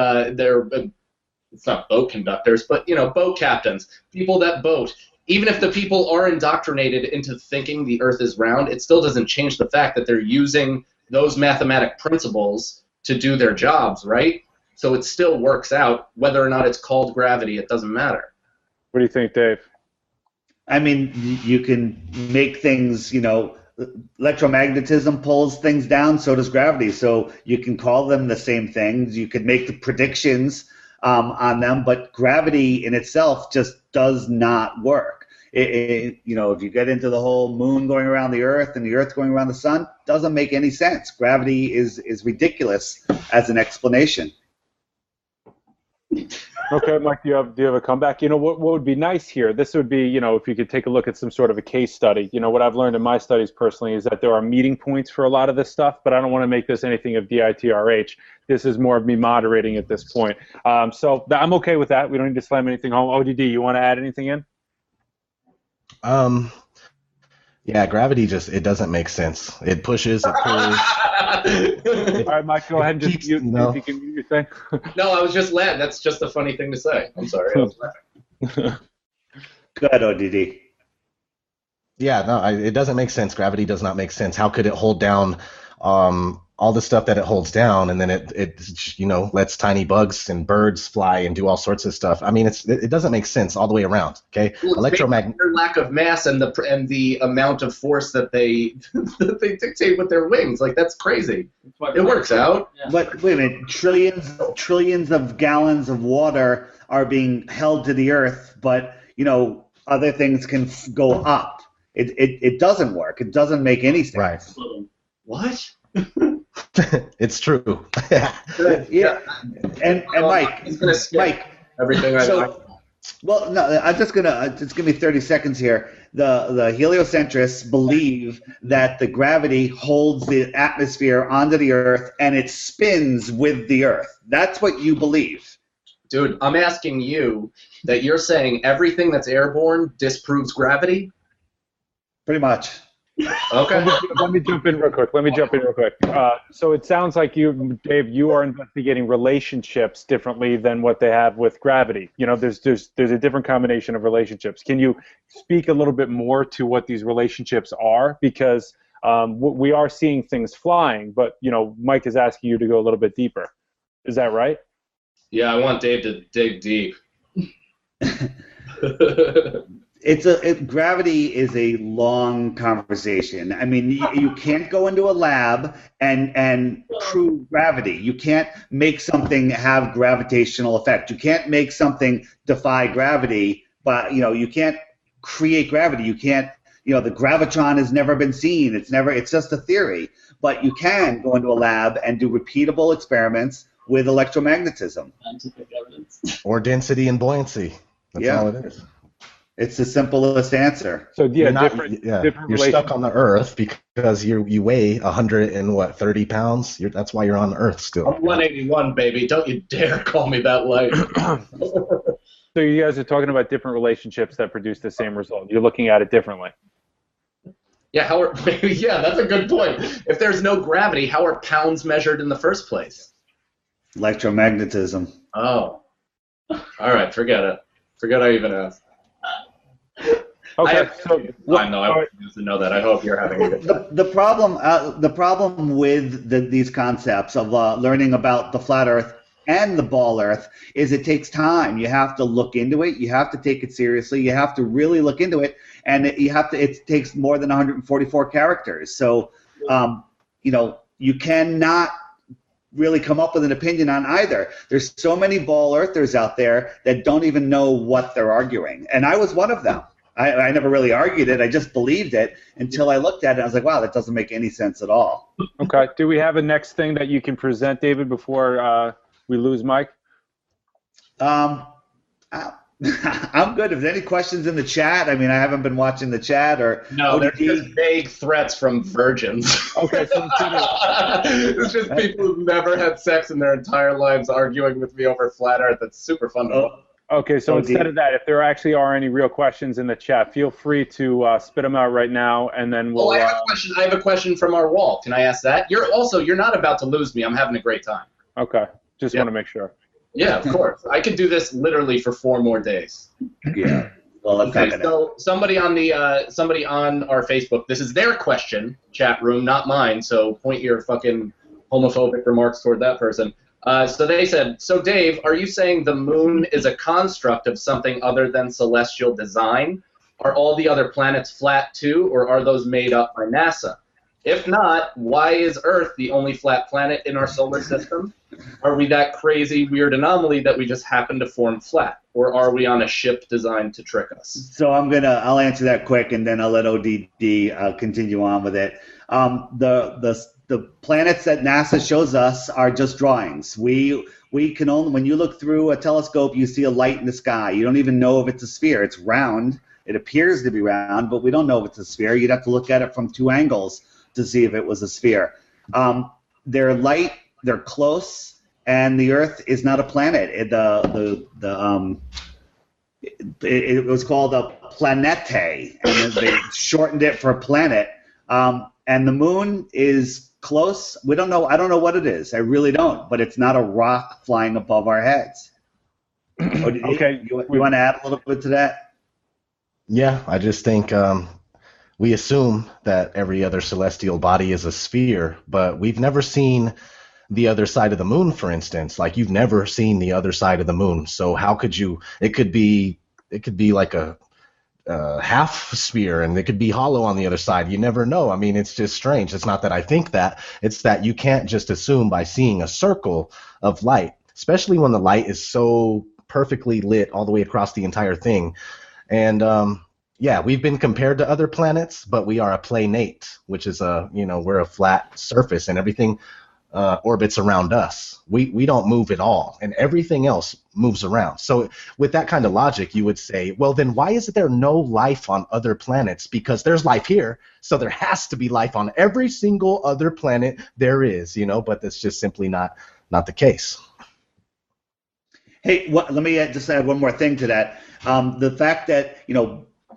it's not boat conductors, but boat captains, people that boat. Even if the people are indoctrinated into thinking the Earth is round, it still doesn't change the fact that they're using those mathematic principles to do their jobs, right? So it still works out. Whether or not it's called gravity, it doesn't matter. What do you think, Dave? I mean, you can make things, electromagnetism pulls things down, so does gravity. So you can call them the same things. You could make the predictions on them, but gravity in itself just does not work. If you get into the whole moon going around the Earth and the Earth going around the sun, doesn't make any sense. Gravity is ridiculous as an explanation. Okay, Mike, do you have a comeback? What would be nice here? This would be, if you could take a look at some sort of a case study. What I've learned in my studies personally is that there are meeting points for a lot of this stuff, but I don't want to make this anything of DITRH. This is more of me moderating at this point. So I'm okay with that. We don't need to slam anything home. ODD, you want to add anything in? Yeah, gravity it doesn't make sense. It pushes, it pulls. All right, Mike, go ahead and just mute if you can mute your thing. No, I was just laughing. That's just a funny thing to say. I'm sorry. I was laughing. Go ahead, ODD. Yeah, no, it doesn't make sense. Gravity does not make sense. How could it hold down all the stuff that it holds down, and then it lets tiny bugs and birds fly and do all sorts of stuff? I mean, it doesn't make sense all the way around. Okay, well, their lack of mass and the amount of force that they dictate with their wings, that's crazy. It works out. Yeah. But wait a minute, trillions of gallons of water are being held to the Earth, but other things can go up. It doesn't work. It doesn't make any sense. Right. What? It's true. Yeah. And Mike, everything I know. Well, no, it's gonna be 30 seconds here. The heliocentrists believe that the gravity holds the atmosphere onto the Earth and it spins with the Earth. That's what you believe. Dude, I'm asking you that you're saying everything that's airborne disproves gravity? Pretty much. Okay. Let me jump in real quick. So it sounds like you, Dave, you are investigating relationships differently than what they have with gravity. You know, there's a different combination of relationships. Can you speak a little bit more to what these relationships are? Because we are seeing things flying, but you know, Mike is asking you to go a little bit deeper. Is that right? Yeah, I want Dave to dig deep. Gravity is a long conversation. I mean, you can't go into a lab and prove gravity. You can't make something have gravitational effect. You can't make something defy gravity, but you can't create gravity. You can't, the gravitron has never been seen. It's just a theory. But you can go into a lab and do repeatable experiments with electromagnetism. Scientific evidence. Or density and buoyancy. That's all it is. It's the simplest answer. So yeah, different you're stuck on the Earth because you weigh 130 pounds. That's why you're on Earth still. I'm 181, baby. Don't you dare call me that light. So you guys are talking about different relationships that produce the same result. You're looking at it differently. Yeah, yeah, that's a good point. If there's no gravity, how are pounds measured in the first place? Electromagnetism. Oh. All right, forget it. Forget I even asked. Okay, I know. I used to know that. I hope you're having a good time. The problem with these concepts of learning about the flat Earth and the ball Earth is it takes time. You have to look into it. You have to take it seriously. You have to really look into it, and it takes more than 144 characters. So, you cannot really come up with an opinion on either. There's so many ball earthers out there that don't even know what they're arguing, and I was one of them. I never really argued it. I just believed it until I looked at it and I was like, wow, that doesn't make any sense at all. Okay. Do we have a next thing that you can present, David, before we lose Mike? I'm good. If there's any questions in the chat, I mean, I haven't been watching the chat or no, they're just vague threats from virgins. Okay, so it's just people who've never had sex in their entire lives arguing with me over flat Earth. It's super fun to watch. Okay, so instead of that, if there actually are any real questions in the chat, feel free to spit them out right now, and then we'll. I have a question. I have a question from our wall. Can I ask that? You're not about to lose me. I'm having a great time. Okay, just want to make sure. Yeah, of course. I could do this literally for 4 more days. Yeah. Well, okay. So somebody on our Facebook. This is their question, chat room, not mine. So point your fucking homophobic remarks toward that person. So they said, so Dave, are you saying the moon is a construct of something other than celestial design? Are all the other planets flat too, or are those made up by NASA? If not, why is Earth the only flat planet in our solar system? Are we that crazy, weird anomaly that we just happen to form flat? Or are we on a ship designed to trick us? So I'll answer that quick, and then I'll let ODD continue on with it. The planets that NASA shows us are just drawings. We can only, when you look through a telescope, you see a light in the sky. You don't even know if it's a sphere. It's round. It appears to be round, but we don't know if it's a sphere. You'd have to look at it from 2 angles to see if it was a sphere. They're light. They're close, and the Earth is not a planet. It was called a planete, and they shortened it for planet. And the moon is close. We don't know. I don't know what it is. I really don't. But it's not a rock flying above our heads. Okay. You want to add a little bit to that? Yeah, I just think we assume that every other celestial body is a sphere, but we've never seen the other side of the moon, for instance. Like, you've never seen the other side of the moon. So how could you? It could be like a half sphere, and it could be hollow on the other side. You never know. I mean, it's just strange. It's not that I think that. It's that you can't just assume by seeing a circle of light, especially when the light is so perfectly lit all the way across the entire thing. And yeah, we've been compared to other planets, but we are a planete, which is we're a flat surface, and everything orbits around us. We don't move at all, and everything else moves around. So with that kind of logic, you would say, well, then why is there no life on other planets? Because there's life here, so there has to be life on every single other planet there is, but that's just simply not the case. Hey, let me just add one more thing to that. The fact that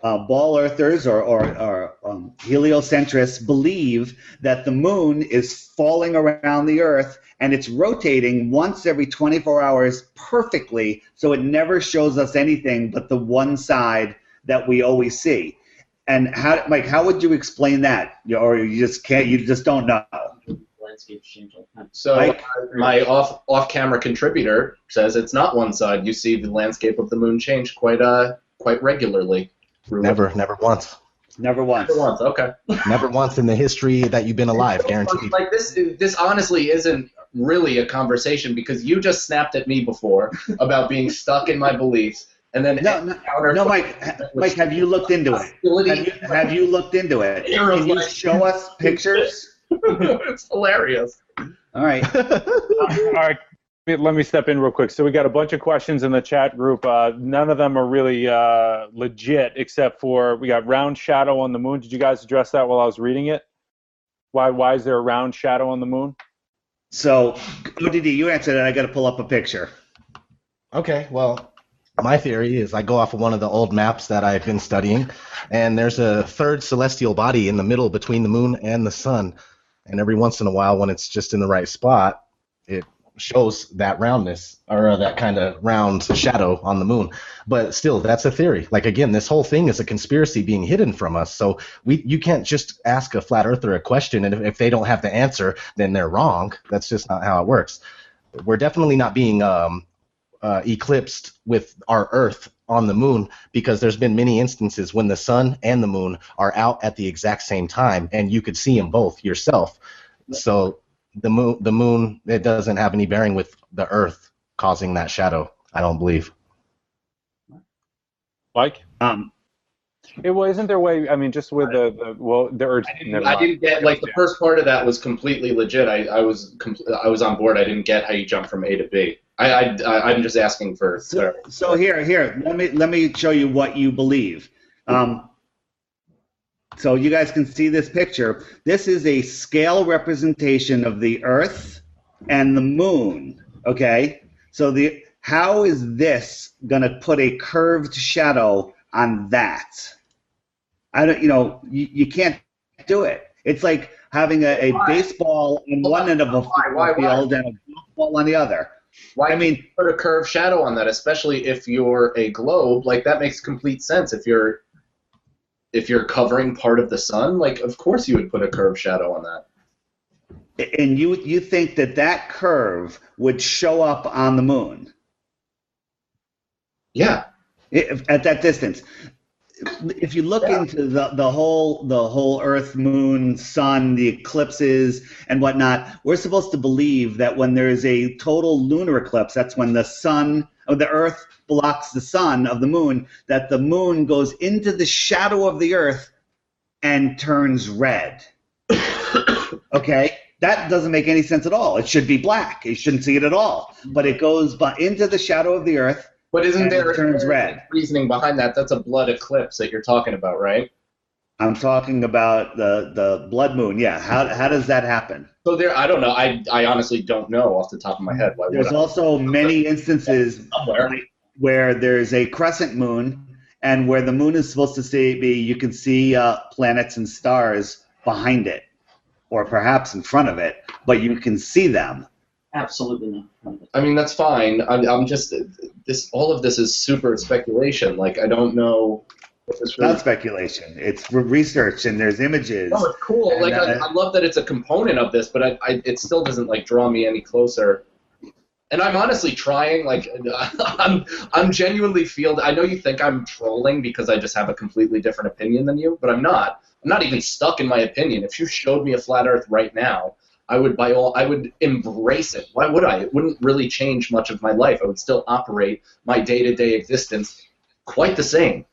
ball earthers or heliocentrists believe that the moon is falling around the Earth and it's rotating once every 24 hours perfectly, so it never shows us anything but the one side that we always see. And Mike, how would you explain that? Or you just can't? You just don't know. Landscapes change all the time. So my off-camera contributor says it's not one side. You see the landscape of the moon change quite regularly. Never once. Never once. Never once. Okay. Never once in the history that you've been alive, guaranteed. Like this honestly isn't really a conversation because you just snapped at me before about being stuck in my beliefs, and then no, Mike, have you looked into it? Have you looked into it? Can you show us pictures? It's hilarious. All right. All right. Let me step in real quick. So we got a bunch of questions in the chat group. None of them are really legit, except for we got round shadow on the moon. Did you guys address that while I was reading it? Why is there a round shadow on the moon? So, ODD, you answered it. I got to pull up a picture. Okay, well, my theory is I go off of one of the old maps that I've been studying, and there's a third celestial body in the middle between the moon and the sun. And every once in a while, when it's just in the right spot, it shows that roundness or that kind of round shadow on the moon. But still, that's a theory. Like, again, this whole thing is a conspiracy being hidden from us. So you can't just ask a flat earther a question, and if they don't have the answer, then they're wrong. That's just not how it works. We're definitely not being eclipsed with our Earth on the moon, because there's been many instances when the sun and the moon are out at the exact same time, and you could see them both yourself. So the moon, it doesn't have any bearing with the Earth causing that shadow, I don't believe. Mike? Isn't there a way? I mean, just with the Earth. I didn't get the first part of that was completely legit. I was on board. I didn't get how you jump from A to B. I'm just asking for. So here, let me show you what you believe. So you guys can see this picture. This is a scale representation of the Earth and the moon. Okay, so how is this gonna put a curved shadow on that? I don't. You can't do it. It's like having a baseball on one end of a football field and a baseball on the other. Why put a curved shadow on that, especially if you're a globe? Like, that makes complete sense. If you're covering part of the sun, like, of course you would put a curved shadow on that. And you think that curve would show up on the moon? Yeah. At that distance. If you look into the whole Earth, Moon, Sun, the eclipses and whatnot, we're supposed to believe that when there is a total lunar eclipse, that's when the sun or the Earth blocks the sun of the moon, that the moon goes into the shadow of the Earth and turns red. Okay? That doesn't make any sense at all. It should be black. You shouldn't see it at all. But it goes into the shadow of the Earth. But isn't there turns red? Reasoning behind that? That's a blood eclipse that you're talking about, right? I'm talking about the blood moon. Yeah. How does that happen? So I don't know. I honestly don't know off the top of my head. There's also many instances where there's a crescent moon, and where the moon is supposed to be, you can see planets and stars behind it, or perhaps in front of it, but you can see them. Absolutely not. I mean, that's fine. I'm just all of this is super speculation. Like, I don't know. It's not speculation. It's research, and there's images. Oh, it's cool. And, I love that it's a component of this, but it still doesn't draw me any closer. And I'm honestly trying. I'm genuinely I know you think I'm trolling because I just have a completely different opinion than you, but I'm not. I'm not even stuck in my opinion. If you showed me a flat Earth right now, I would embrace it. Why would I? It wouldn't really change much of my life. I would still operate my day-to-day existence quite the same.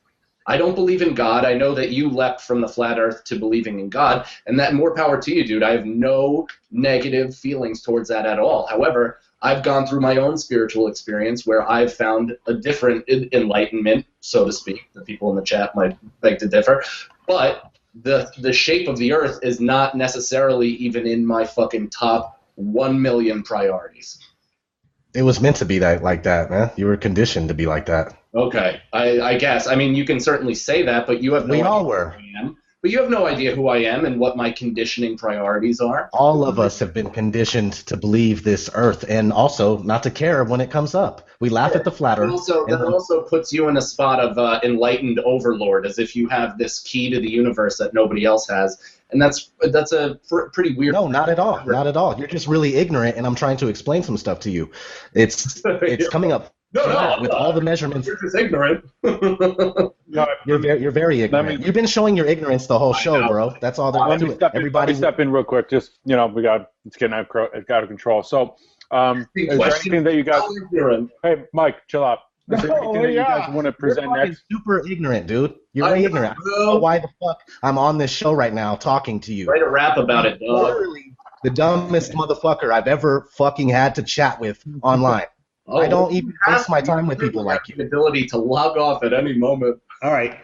I don't believe in God. I know that you leapt from the flat Earth to believing in God, and that more power to you, dude. I have no negative feelings towards that at all. However, I've gone through my own spiritual experience where I've found a different enlightenment, so to speak. The people in the chat might beg to differ, but the shape of the Earth is not necessarily even in my fucking top 1 million priorities. It was meant to be like that, man. You were conditioned to be like that. Okay, I guess. I mean, you can certainly say that, but you have no We idea all were. who I am. But you have no idea who I am and what my conditioning priorities are. All of us have been conditioned to believe this Earth, and also not to care when it comes up. We laugh at the flat Earth. That also puts you in a spot of enlightened overlord, as if you have this key to the universe that nobody else has, and that's a pretty weird. No, not at all. Not at all. You're just really ignorant, and I'm trying to explain some stuff to you. It's coming up. No, with all the measurements. You're just ignorant. No, You're very ignorant. You've been showing your ignorance the whole show, bro. That's all there is to it. Let me step in real quick. Just it's getting out of control. So, is there anything that you guys? Hey, Mike, chill out. Is there anything that you guys want to present next? Super ignorant, dude. You're way ignorant. I don't know why the fuck I'm on this show right now talking to you. Write a rap about it, dog. Literally the dumbest motherfucker I've ever fucking had to chat with online. I don't even waste my time with people like you. The ability to log off at any moment. All right,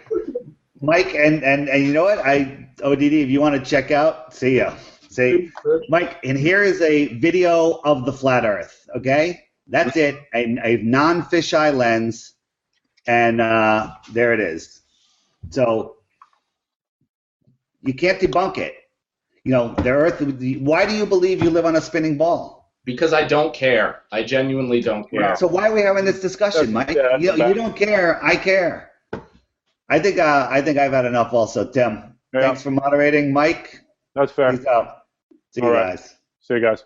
Mike, and you know what? ODD, if you want to check out, see ya. See, Mike, and here is a video of the flat Earth. Okay, that's it. A non-fisheye lens, and there it is. So you can't debunk it. You know, the Earth. Why do you believe you live on a spinning ball? Because I don't care. I genuinely don't care. So why are we having this discussion, Mike? You don't care. I care. I think I've had enough. Also, Tim. Thanks for moderating, Mike. That's fair. Peace out. See you guys. See you guys.